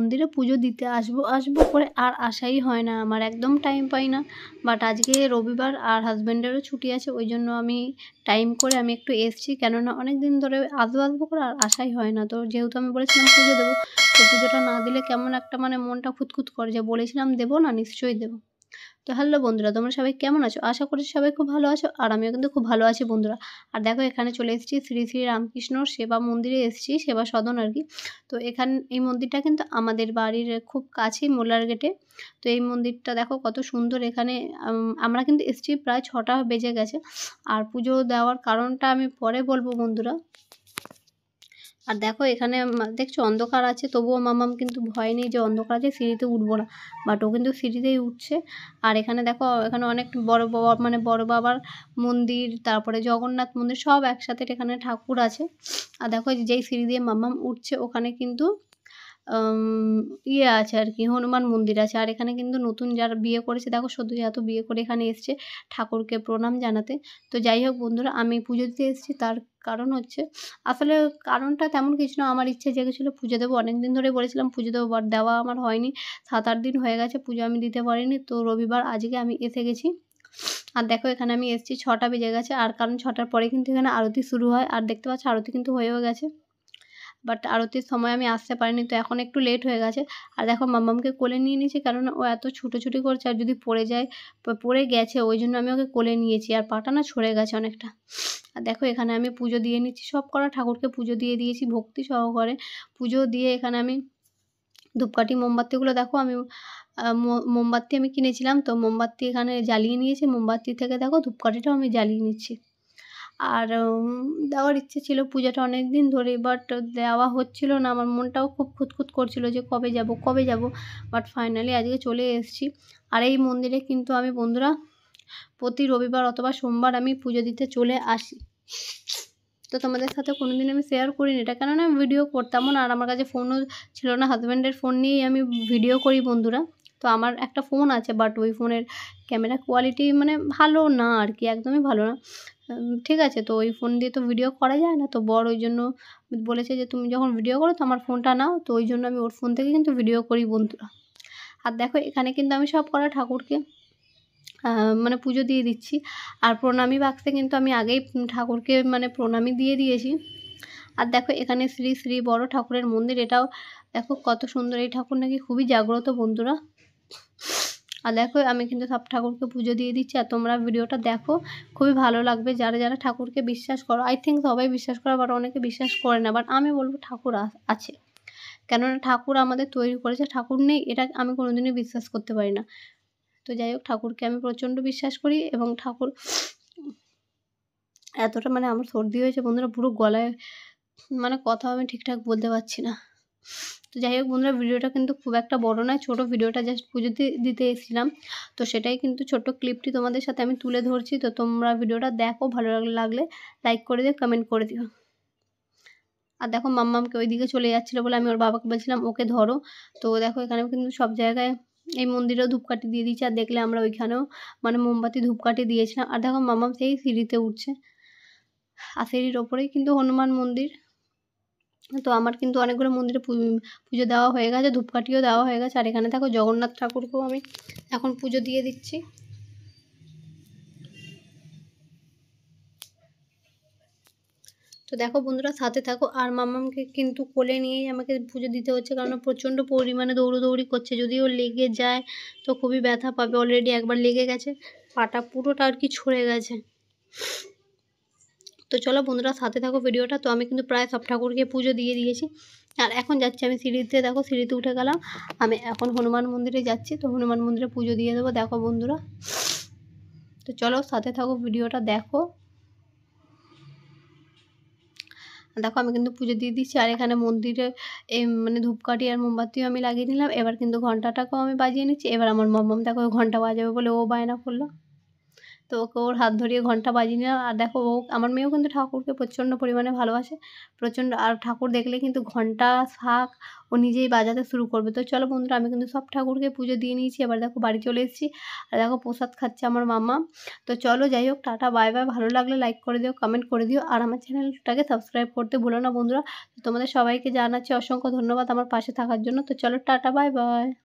মন্দিরে পুজো দিতে আসবো করে আর আসাই হয় না আমার, একদম টাইম পাই না। বাট আজকে রবিবার আর হাজব্যান্ডেরও ছুটি আছে, ওই জন্য আমি টাইম করে আমি একটু এসেছি, কেননা অনেক দিন ধরে আসবো করে আর আসাই হয় না। তো যেহেতু আমি বলেছিলাম পুজো দেবো, তো পুজোটা না দিলে কেমন একটা মানে মনটা খুঁতখুত করে, যে বলেছিলাম দেবো না, নিশ্চয়ই দেবো। তো হ্যালো বন্ধুরা, তোমরা সবাই কেমন আছো? আশা করছি সবাই খুব ভালো আছো, আর আমিও কিন্তু খুব ভালো আছি বন্ধুরা। আর দেখো এখানে চলে এসেছি শ্রী শ্রী রামকৃষ্ণর সেবা মন্দিরে এসেছি, সেবা সদন আর কি। তো এই মন্দিরটা কিন্তু আমাদের বাড়ির খুব কাছেই, মোল্লার গেটে। তো এই মন্দিরটা দেখো কত সুন্দর। এখানে আমরা কিন্তু এসেছি প্রায় 6টা বেজে গেছে। আর পুজো দেওয়ার কারণটা আমি পরে বলবো বন্ধুরা। আর দেখো এখানে দেখছো অন্ধকার আছে, তবুও মামাম কিন্তু ভয় নেই যে অন্ধকার আছে সিঁড়িতে উঠবো না, বাট ও কিন্তু সিঁড়িতেই উঠছে। আর এখানে দেখো এখানে অনেক বড় মানে বড় বাবার মন্দির, তারপরে জগন্নাথ মন্দির সব একসাথে এখানে ঠাকুর আছে। আর দেখো যেই সিঁড়ি দিয়ে মামাম উঠছে ওখানে কিন্তু আছে আর কি, হনুমান মন্দির আছে। আর এখানে কিন্তু নতুন যারা বিয়ে করেছে দেখো সদ্য এত বিয়ে করে এখানে এসছে ঠাকুরকে প্রণাম জানাতে। তো যাই হোক বন্ধুরা, আমি পুজো দিতে এসেছি, তার কারণ হচ্ছে, আসলে কারণটা তেমন কিছু না, আমার ইচ্ছে জেগেছিলো পুজো দেবো। অনেক দিন ধরে বলেছিলাম পুজো দেবো, বাট দেওয়া আমার হয়নি। 7-8 দিন হয়ে গেছে পুজো আমি দিতে পারিনি। তো রবিবার আজকে আমি এসে গেছি। আর দেখো এখানে আমি এসেছি 6টা বেজে গেছে, আর কারণ 6টার পরে কিন্তু এখানে আরতি শুরু হয়। আর দেখতে পাচ্ছ আরতি কিন্তু হয়েও গেছে, বাট আরতির সময় আমি আসতে পারিনি, তো এখন একটু লেট হয়ে গেছে। আর দেখো মাম্মামকে কোলে নিয়ে নিয়েছি, কারণ ও এত ছুটোছুটি করছে, আর যদি পড়ে যায়, পড়ে গেছে, ওই জন্য আমি ওকে কোলে নিয়েছি। আর পাটা না ছড়ে গেছে অনেকটা। আর দেখো এখানে আমি পুজো দিয়ে নিচ্ছি, সব করা ঠাকুরকে পুজো দিয়ে দিয়েছি ভক্তি সহকারে। পুজো দিয়ে এখানে আমি ধূপকাঠি মোমবাতিগুলো দেখো আমি মোমবাতি আমি কিনেছিলাম, তো মোমবাতি এখানে জ্বালিয়ে নিয়েছি। মোমবাতি থেকে দেখো ধূপকাঠিটাও আমি জ্বালিয়ে নিচ্ছি। আর দেওয়ার ইচ্ছে ছিল পুজোটা অনেক দিন ধরেই, বাট দেওয়া হচ্ছিল না। আমার মনটাও খুব খুঁতখুত করছিল যে কবে যাব। বাট ফাইনালি আজকে চলে এসেছি। আর এই মন্দিরে কিন্তু আমি বন্ধুরা প্রতি রবিবার অথবা সোমবার আমি পুজো দিতে চলে আসি। তো তোমাদের সাথে কোনোদিন আমি শেয়ার করিনি এটা, কেননা আমি ভিডিও করতামও না, আর আমার কাছে ফোনও ছিল না। হাজব্যান্ডের ফোন নিয়েই আমি ভিডিও করি বন্ধুরা। তো আমার একটা ফোন আছে, বাট ওই ফোনের ক্যামেরা কোয়ালিটি মানে ভালো না আর কি, একদমই ভালো না। ঠিক আছে, তো ওই ফোন দিয়ে তো ভিডিও করা যায় না। তো বর ওই জন্য বলেছে যে তুমি যখন ভিডিও করো তো আমার ফোনটা নাও। তো ওই জন্য আমি ওর ফোন থেকে কিন্তু ভিডিও করি বন্ধুরা। আর দেখো এখানে কিন্তু আমি সব করা ঠাকুরকে মানে পুজো দিয়ে দিচ্ছি। আর প্রণামী বাক্সে কিন্তু আমি আগেই ঠাকুরকে মানে প্রণামী দিয়ে দিয়েছি। আর দেখো এখানে শ্রী শ্রী বড় ঠাকুরের মন্দির, এটাও দেখো কত সুন্দর। এই ঠাকুর নাকি খুবই জাগ্রত বন্ধুরা। আর দেখো আমি কিন্তু সব ঠাকুরকে পুজো দিয়ে দিচ্ছি। আর তোমরা ভিডিওটা দেখো, খুবই ভালো লাগবে। যারা যারা ঠাকুরকে বিশ্বাস করো, আই থিঙ্ক সবাই বিশ্বাস করে, বাট অনেকে বিশ্বাস করে না। বাট আমি বলবো ঠাকুর আছে, কেননা ঠাকুর আমাদের তৈরি করেছে, ঠাকুর নেই এটা আমি কোনোদিনই বিশ্বাস করতে পারি না। তো যাই হোক, ঠাকুরকে আমি প্রচণ্ড বিশ্বাস করি, এবং ঠাকুর এতটা মানে আমার সর্দি হয়েছে বন্ধুরা, পুরো গলায় মানে কথা আমি ঠিকঠাক বলতে পারছি না। তো যাই হোক বন্ধুরা, ভিডিওটা কিন্তু খুব একটা বড় নয়, ছোটো ভিডিওটা জাস্ট পুজো দিতে এসেছিলাম। তো সেটাই কিন্তু ছোট্ট ক্লিপটি তোমাদের সাথে আমি তুলে ধরছি। তো তোমরা ভিডিওটা দেখো, ভালো লাগলে লাইক করে দিও, কমেন্ট করে দিও। আর দেখো মাম্মামকে ওইদিকে চলে যাচ্ছিলো বলে আমি ওর বাবাকে বলছিলাম ওকে ধরো। তো দেখো এখানেও কিন্তু সব জায়গায় এই মন্দিরেও ধূপকাঠি দিয়ে দিয়েছি। আর দেখলে আমরা ওইখানেও মানে মোমবাতি ধূপকাঠি দিয়েছিলাম। আর দেখো মাম্মাম সেই সিঁড়িতে উঠছে, আর সিঁড়ির ওপরেই কিন্তু হনুমান মন্দির। তো আমার কিন্তু অনেকগুলো মন্দিরে পুজো দেওয়া হয়ে গেছে, ধূপকাঠিও দেওয়া হয়ে গেছে। আর এখানে দেখো জগন্নাথ ঠাকুরকেও আমি এখন পুজো দিয়ে দিচ্ছি। তো দেখো বন্ধুরা সাথে থাকো। আর মাম্মামকে কিন্তু কোলে নিয়েই আমাকে পুজো দিতে হচ্ছে, কারণ প্রচণ্ড পরিমাণে দৌড়োদৌড়ি করছে। যদি ও লেগে যায় তো খুবই ব্যথা পাবে, অলরেডি একবার লেগে গেছে, পাটা পুরোটা আর কি ছড়ে গেছে। তো চলো বন্ধুরা সাথে থাকো ভিডিওটা। তো আমি কিন্তু প্রায় সব ঠাকুরকে পুজো দিয়ে দিয়েছি। আর এখন যাচ্ছি আমি সিঁড়িতে, দেখো সিঁড়িতে উঠে গেলাম। আমি এখন হনুমান মন্দিরে যাচ্ছি, তো হনুমান মন্দিরে পুজো দিয়ে দেবো দেখো বন্ধুরা। তো চলো সাথে থাকো, ভিডিওটা দেখো। দেখো আমি কিন্তু পুজো দিয়ে দিচ্ছি। আর এখানে মন্দিরে মানে ধূপকাঠি আর মোমবাতিও আমি লাগিয়ে নিলাম। এবার কিন্তু ঘন্টাটাকেও আমি বাজিয়ে নিচ্ছি। এবার আমার মাম্মাম দেখো ঘন্টা বাজাবে বলে ও বায়না করলো। তো ওকে ওর হাত ধরিয়ে ঘন্টা বাজিয়ে নিলাম। আর দেখো ও আমার মেয়েও কিন্তু ঠাকুরকে প্রচণ্ড পরিমাণে ভালোবাসে, আর ঠাকুর দেখলে কিন্তু ঘন্টা, শাঁখ ও নিজেই বাজাতে শুরু করবে। তো চলো বন্ধুরা, আমি কিন্তু সব ঠাকুরকে পুজো দিয়ে নিয়েছি। এবার দেখো বাড়ি চলে এসেছি, আর দেখো প্রসাদ খাচ্ছে আমার মামা। তো চলো যাই হোক, টাটা বাই বাই। ভালো লাগলে লাইক করে দিও, কমেন্ট করে দিও, আর আমার চ্যানেলটাকে সাবস্ক্রাইব করতে ভুলো না বন্ধুরা। তো তোমাদের সবাইকে জানাচ্ছি অসংখ্য ধন্যবাদ আমার পাশে থাকার জন্য। তো চলো টাটা বাই বাই।